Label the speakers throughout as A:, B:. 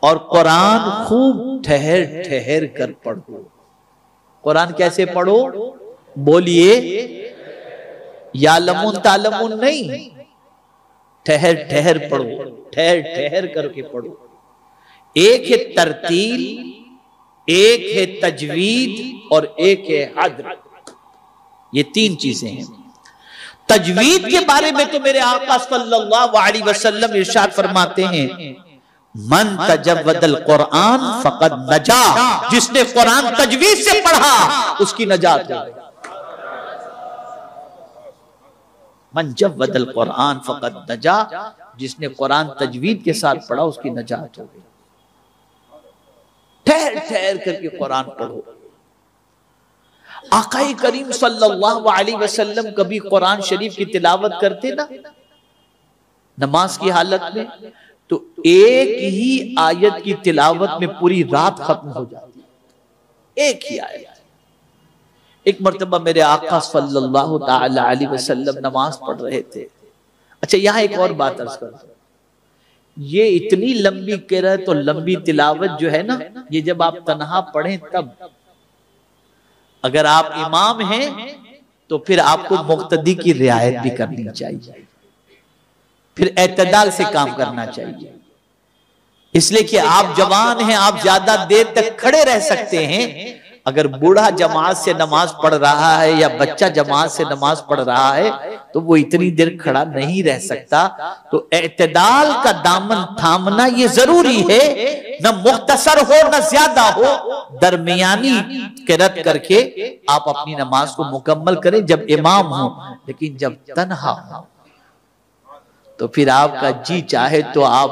A: और कुरान खूब ठहर ठहर कर पढ़ो। कुरान कैसे पढ़ो? बोलिए, यालमुन तालमुन नहीं, ठहर ठहर पढ़ो, ठहर ठहर करके पढ़ो। एक है तरतील, एक है तजवीद और एक है हद्र। ये तीन चीजें हैं। तजवीद के बारे में तो मेरे आका सल्लल्लाहु अलैहि वसल्लम इरशाद फरमाते हैं, मन तजव्वदल कुरान फकद नजा। जिसने कुरान तजवीद से पढ़ा उसकी नजात हो गई। मन जव्वदल कुरान फकद नजा, जिसने कुरान तजवीद के साथ पढ़ा उसकी नजात हो गई। ठहर ठहर करके कुरान पढ़ो। आकाए करीम सल्लल्लाहु अलैहि वसल्लम कभी कुरान शरीफ की तिलावत करते ना नमाज की हालत में, तो एक ही आयत की तिलावत में पूरी रात खत्म हो जाती है। एक ही आयत। एक मर्तबा मेरे आका सल्लल्लाहु ताला अलैहि वसल्लम नमाज पढ़ रहे थे। अच्छा, यहां एक और बात अर्ज कर, ये इतनी लंबी किरात और लंबी तिलावत जो है ना, ये जब आप तन्हा पढ़ें तब। अगर आप इमाम हैं तो फिर आपको मुक्तदी की रियायत भी करनी चाहिए, फिर एतदाल से काम करना चाहिए। इसलिए कि आप जवान हैं, आप ज्यादा देर तक खड़े रह सकते हैं। अगर बूढ़ा जमात से नमाज पढ़ रहा है या बच्चा जमात से नमाज पढ़ रहा है तो वो इतनी देर खड़ा नहीं रह सकता। तो एतदाल का दामन थामना ये जरूरी है, न मुख्तसर हो न ज्यादा हो, दरमियानी किरत करके आप अपनी नमाज को मुकम्मल करें जब इमाम हो। लेकिन जब तन्हा हो तो फिर आपका जी चाहे तो आप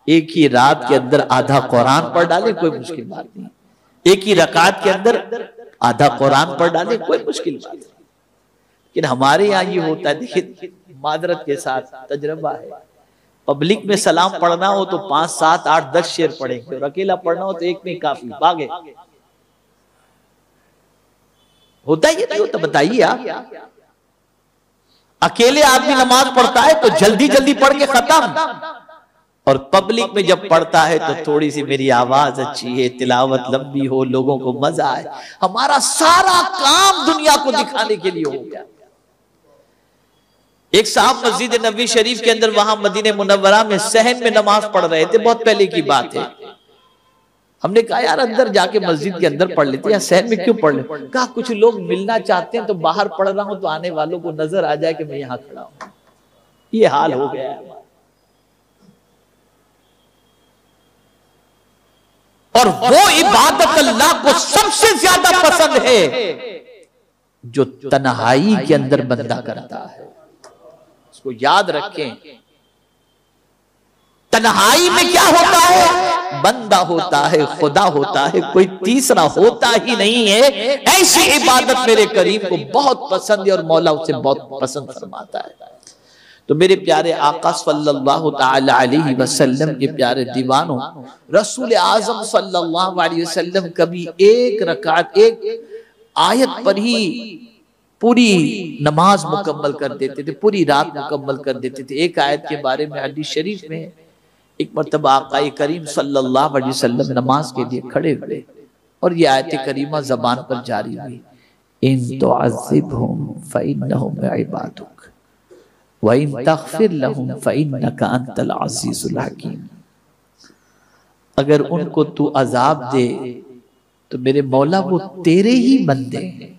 A: एक ही रात के अंदर आधा कुरान पढ़ डालें, कोई मुश्किल बात नहीं। एक ही रकात के अंदर आधा कुरान पढ़ डाले, कोई मुश्किल बात नहीं। लेकिन हमारे यहाँ ये होता है, देखिए मादरत के साथ तजर्बा है, पब्लिक में सलाम पढ़ना हो तो 5, 7, 8, 10 शेर पढ़ेंगे और अकेला पढ़ना हो तो एक में काफी। भागे होता है, ये नहीं होता? बताइए आप। अकेले आदमी नमाज पढ़ता है तो जल्दी जल्दी पढ़ के खत्म, और पब्लिक में जब पढ़ता है तो थोड़ी सी मेरी आवाज अच्छी है, तिलावत लंबी हो, लोगों को मजा आए। हमारा सारा काम दुनिया को दिखाने के लिए हो गया। एक साहब मस्जिद नबी शरीफ के अंदर वहां मदीने मुनव्वरा में सहन में नमाज पढ़ रहे थे, बहुत पहले की बात है। हमने कहा यार अंदर जाके मस्जिद के अंदर पढ़ लेते, या सहन में क्यों पढ़ ले? कहा कुछ लोग मिलना चाहते हैं तो बाहर पढ़ रहा हूं तो आने वालों को नजर आ जाए कि मैं यहां खड़ा हूं। ये हाल हो गया है। और वो इबादत अल्लाह को सबसे ज्यादा पसंद है जो तन्हाई के अंदर बंदा करता है। इसको याद रखें, तन्हाई में क्या होता है? बंदा होता है, खुदा होता है, कोई तीसरा होता ही नहीं है। ऐसी इबादत मेरे करीम को बहुत पसंद है और मौला उसे बहुत पसंद फरमाता है। तो मेरे प्यारे आका सल्लल्लाहु ताला अलैहि वसल्लम के प्यारे दीवानों, रसूल आजम सल्लल्लाहु अलैहि वसल्लम कभी एक रकात, एक आयत पर ही पूरी नमाज मुकम्मल कर देते थे, पूरी रात मुकम्मल कर देते थे। एक आयत के बारे में हदीस शरीफ में एक मर्तबा आका करीम सल्लल्लाहु अलैहि वसल्लम नमाज के लिए खड़े हुए और ये आयत करीमा जबान पर जारी हुई, इन तुअज़्ज़िबहुम फइन्नहुम इबादुक व इन तग़फिर लहुम फइन्नका अंतल अज़ीज़ुल हकीम। अगर उनको तू अजाब दे तो मेरे मौला वो तेरे ही बंदे हैं,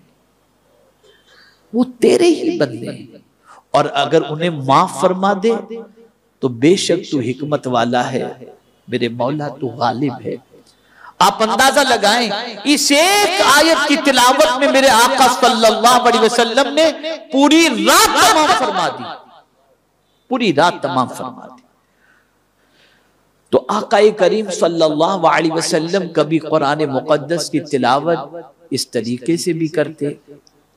A: वो तेरे ही बंदे हैं, और अगर उन्हें माफ फरमा दे तो बेशक तू हिकमत वाला है, मेरे मौला तू गालिब है। आप अंदाजा लगाएं, इस एक आयत की तिलावत में मेरे आका सल्लल्लाहु अलैहि वसल्लम ने पूरी रात तमाम फरमा दी, पूरी रात तमाम फरमा दी। तो आका करीम सल्लल्लाहु अलैहि वसल्लम कभी कुरान मुक़द्दस की तिलावत इस तरीके से भी करते,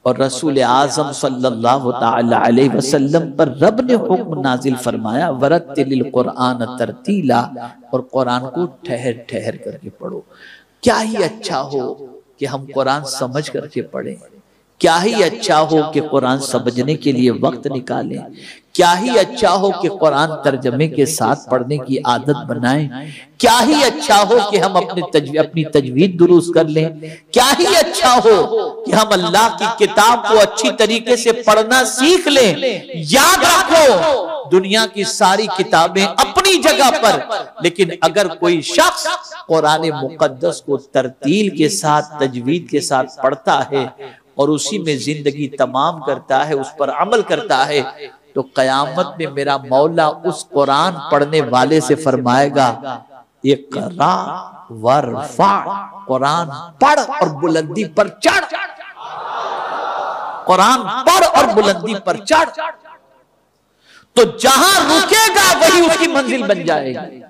A: और रसूल आज़म सल्लल्लाहु ताला अलैहि वसल्लम पर रब ने हुक्म नाजिल फरमाया, वरत्तिलिल कुरान तरतीला, और कुरान को ठहर ठहर करके पढ़ो। क्या ही अच्छा हो कि हम कुरान समझ करके पढ़ें, क्या ही अच्छा हो कि कुरान समझने के लिए वक्त निकालें, क्या ही अच्छा हो कि कुरान तर्जमे के साथ पढ़ने की आदत बनाएं। क्या ही अच्छा हो कि हम अपनी तजवीद दुरुस्त कर लें। क्या ही अच्छा हो कि हम अल्लाह की किताब को अच्छी तरीके से पढ़ना सीख लें। याद रखो, दुनिया की सारी किताबें अपनी जगह पर, लेकिन अगर कोई शख्स कुरान मुकद्दस को तरतील के साथ, तजवीद के साथ पढ़ता है और उसी में जिंदगी तमाम करता है, उस पर अमल करता है, तो कयामत में मेरा मौला उस कुरान पढ़ने वाले से फरमाएगा, इक़रा वरफ़ा, कुरान पढ़ और बुलंदी पर चढ़, कुरान पढ़ और बुलंदी पर चढ़। तो जहां रुकेगा वही उसकी मंजिल बन जाएगी।